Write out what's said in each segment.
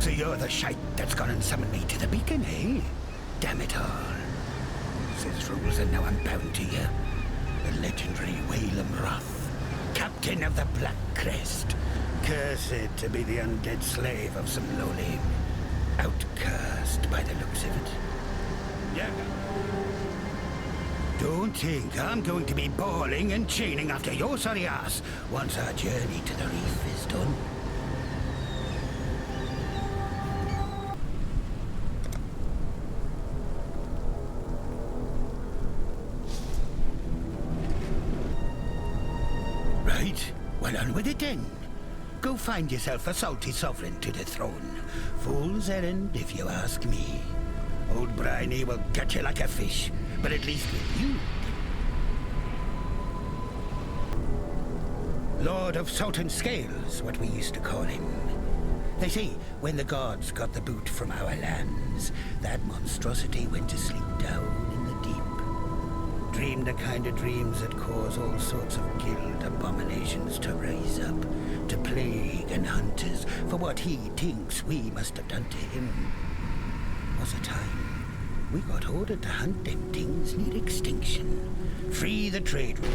So you're the shite that's gone and summoned me to the beacon, eh? Damn it all. Says rules, and now I'm bound to you. The legendary Whalem Roth, captain of the Black Crest. Cursed to be the undead slave of some lowly outcast by the looks of it. Yeah. Don't think I'm going to be bawling and chaining after your sorry ass once our journey to the reef is done. Right, well on with it then. Go find yourself a salty sovereign to the throne. Fool's errand, if you ask me. Old Bryony will get you like a fish, but at least with you. Lord of Salt and Scales, what we used to call him. They say, when the gods got the boot from our lands, that monstrosity went to sleep down in the deep. Dreamed the kind of dreams that cause all sorts of guild abominations to rise up, to plague and hunt us for what he thinks we must have done to him. Was a time we got ordered to hunt them things near extinction. Free the trade route.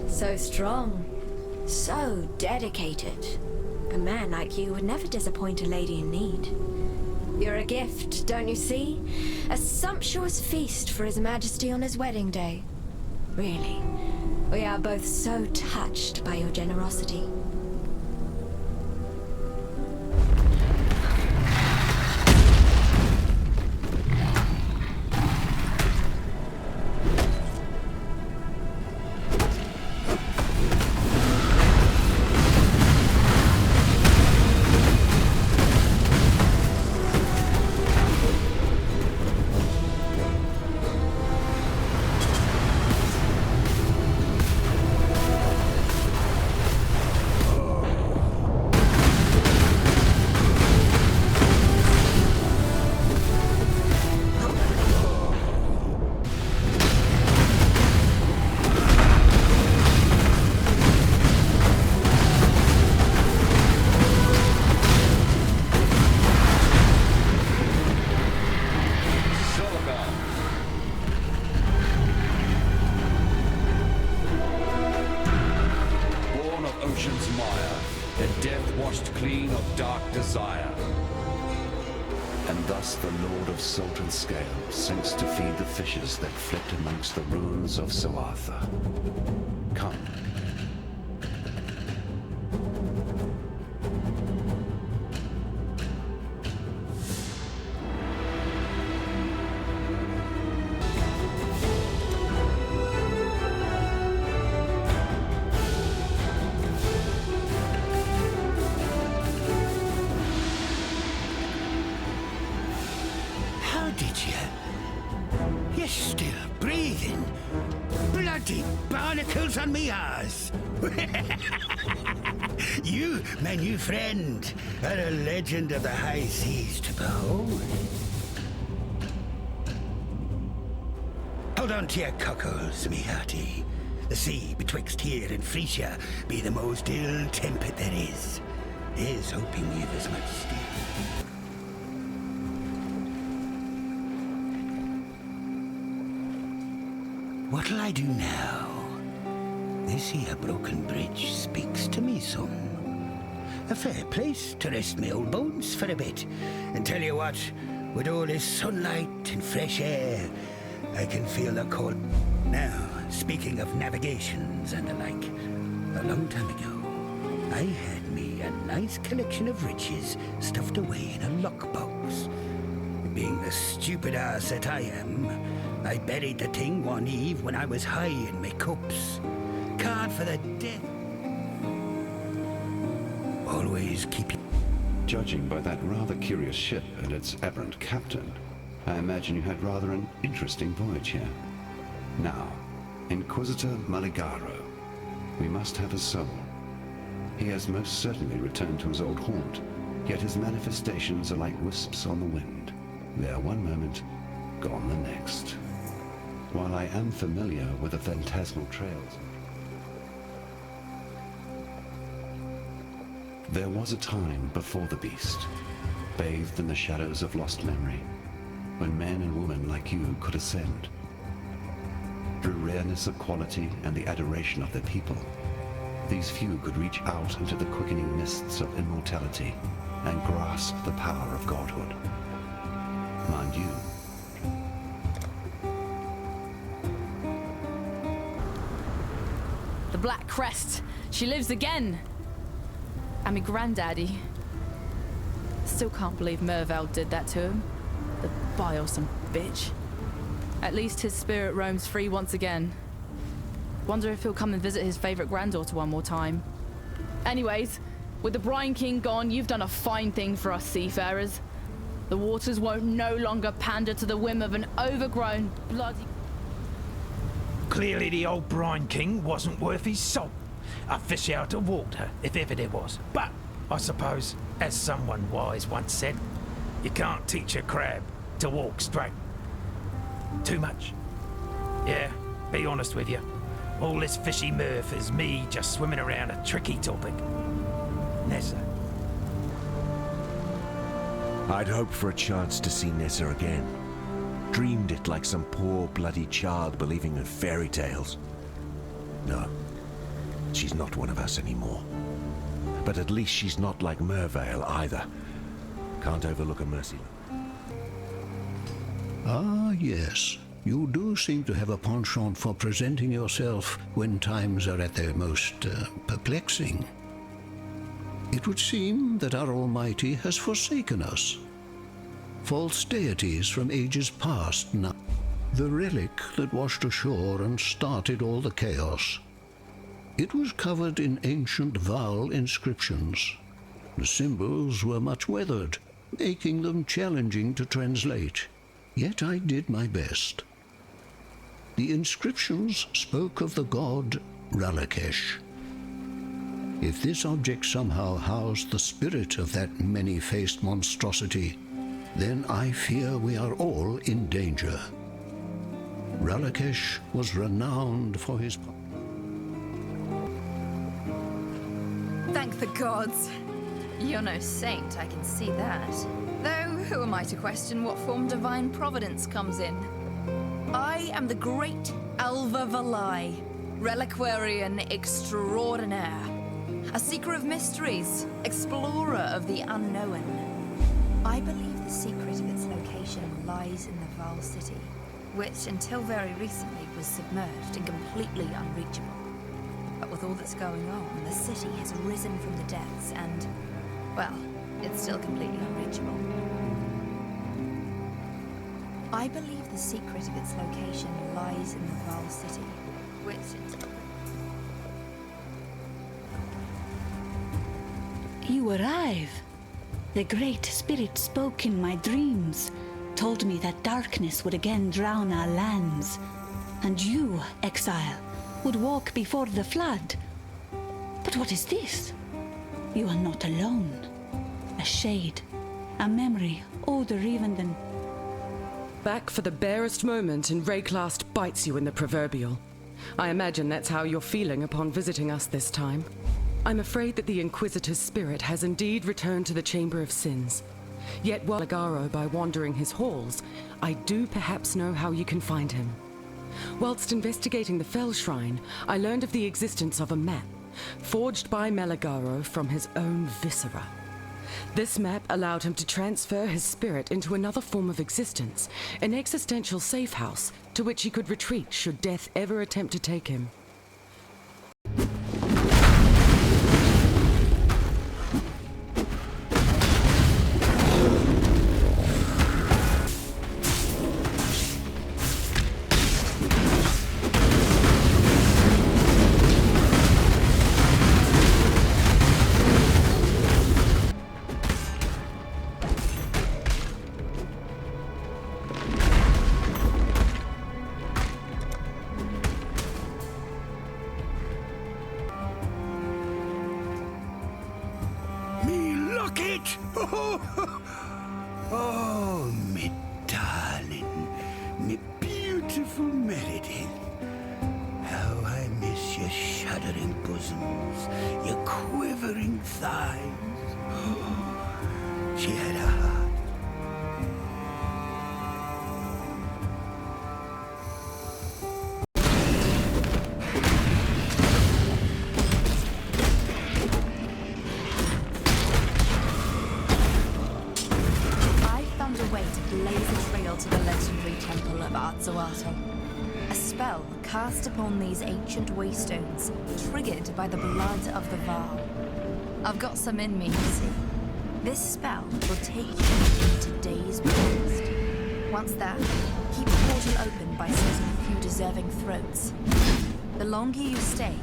So strong, so dedicated. A man like you would never disappoint a lady in need. You're a gift, don't you see? A sumptuous feast for His Majesty on his wedding day. Really, we are both so touched by your generosity. Salt and Scale sinks to feed the fishes that flit amongst the ruins of Soartha. Come. You're still breathing. Bloody barnacles on me ass. You, my new friend, are a legend of the high seas to behold. Hold on to your cockles, me hearty. The sea betwixt here and Frisia be the most ill-tempered there is. Is hoping you've as much steel. What'll I do now? This here broken bridge speaks to me some. A fair place to rest my old bones for a bit. And tell you what, with all this sunlight and fresh air, I can feel the cold. Now, speaking of navigations and the like, a long time ago, I had me a nice collection of riches stuffed away in a lockbox. Being the stupid ass that I am, I buried the thing one eve when I was high in my cups. Card for the death. Always keep you. Judging by that rather curious ship and its aberrant captain, I imagine you had rather an interesting voyage here. Now, Inquisitor Maligaro. We must have his soul. He has most certainly returned to his old haunt, yet his manifestations are like wisps on the wind. There one moment, gone the next. While I am familiar with the phantasmal trails, there was a time before the beast, bathed in the shadows of lost memory, when men and women like you could ascend. Through rareness of quality and the adoration of their people, these few could reach out into the quickening mists of immortality and grasp the power of godhood. Mind you, The Black Crest. She lives again. And my granddaddy. Still can't believe Mervale did that to him. The bilesome bitch. At least his spirit roams free once again. Wonder if he'll come and visit his favorite granddaughter one more time. Anyways, with the Brine King gone, you've done a fine thing for us seafarers. The waters won't no longer pander to the whim of an overgrown, bloody... Clearly the old Brine King wasn't worth his salt. A fish out of water, if ever there was. But, I suppose, as someone wise once said, you can't teach a crab to walk straight. Too much. Yeah, be honest with you. All this fishy mirth is me just swimming around a tricky topic. Nessa. I'd hoped for a chance to see Nessa again. Dreamed it like some poor bloody child believing in fairy tales. No, she's not one of us anymore. But at least she's not like Mervale either. Can't overlook a mercy. Ah, yes. You do seem to have a penchant for presenting yourself when times are at their most perplexing. It would seem that our Almighty has forsaken us. False deities from ages past now. The relic that washed ashore and started all the chaos. It was covered in ancient Val inscriptions. The symbols were much weathered, making them challenging to translate. Yet I did my best. The inscriptions spoke of the god Ralakesh. If this object somehow housed the spirit of that many-faced monstrosity, then I fear we are all in danger. Ralakesh was renowned for his... Thank the gods. You're no saint, I can see that. Though, who am I to question what form divine providence comes in? I am the great Alva Valai, reliquarian extraordinaire. A seeker of mysteries, explorer of the unknown. I believe the secret of its location lies in the Val City, which until very recently was submerged and completely unreachable. But with all that's going on, the city has risen from the depths and, well, it's still completely unreachable. I believe the secret of its location lies in the Val City, which... You arrive. The Great Spirit spoke in my dreams, told me that darkness would again drown our lands, and you, exile, would walk before the flood. But what is this? You are not alone. A shade, a memory older even than... Back for the barest moment and Rayclast bites you in the proverbial. I imagine that's how you're feeling upon visiting us this time. I'm afraid that the Inquisitor's spirit has indeed returned to the Chamber of Sins. Yet while Agaro by wandering his halls, I do perhaps know how you can find him. Whilst investigating the Fell Shrine, I learned of the existence of a map, forged by Meligaro from his own viscera. This map allowed him to transfer his spirit into another form of existence, an existential safe house to which he could retreat should death ever attempt to take him. and thighs. She had a heart. I found a way to blaze a trail to the legendary Temple of Arzuato. A spell cast upon these ancient waystones, triggered by the blood of the Varl. I've got some in me, you see. This spell will take you into days past. Once there, keep the portal open by slitting a few deserving throats. The longer you stay,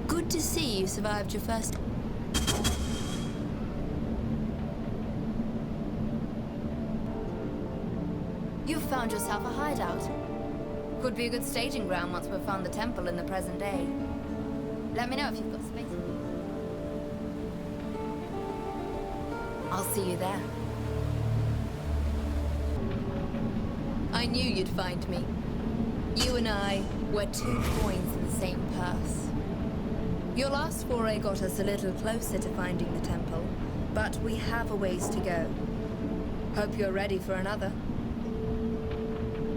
good to see you survived your first... You've found yourself a hideout. Could be a good staging ground once we've found the temple in the present day. Let me know if you've got space. I'll see you there. I knew you'd find me. You and I were 2 coins in the same purse. Your last foray got us a little closer to finding the temple, but we have a ways to go. Hope you're ready for another.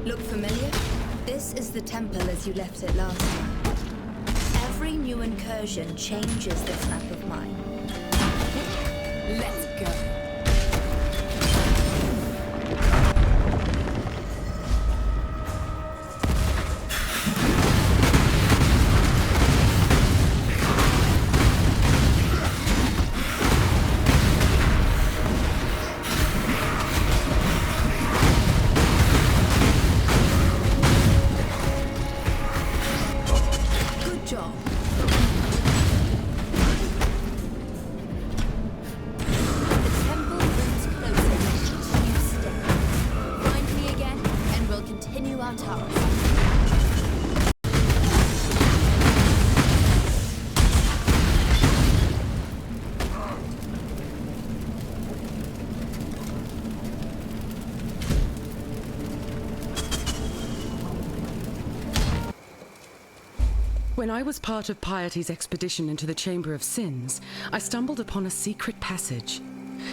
Look familiar? This is the temple as you left it last time. Every new incursion changes this map of mine. Let's go. When I was part of Piety's expedition into the Chamber of Sins, I stumbled upon a secret passage.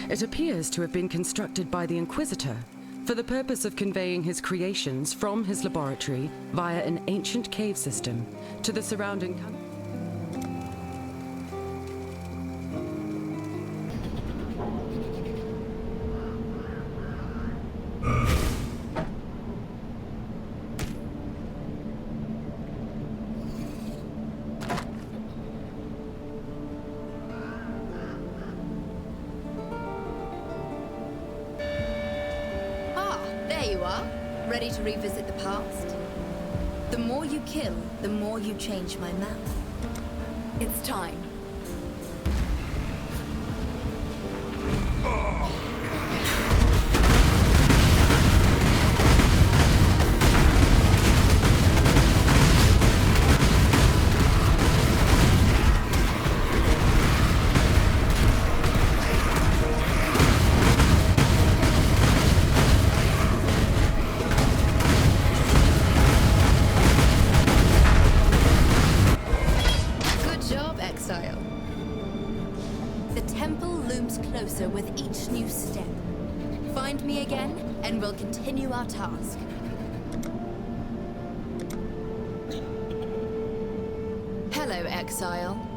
It appears to have been constructed by the Inquisitor for the purpose of conveying his creations from his laboratory via an ancient cave system to the surrounding country. There you are, ready to revisit the past. The more you kill, the more you change my map. It's time. The temple looms closer with each new step. Find me again, and we'll continue our task. Hello, Exile.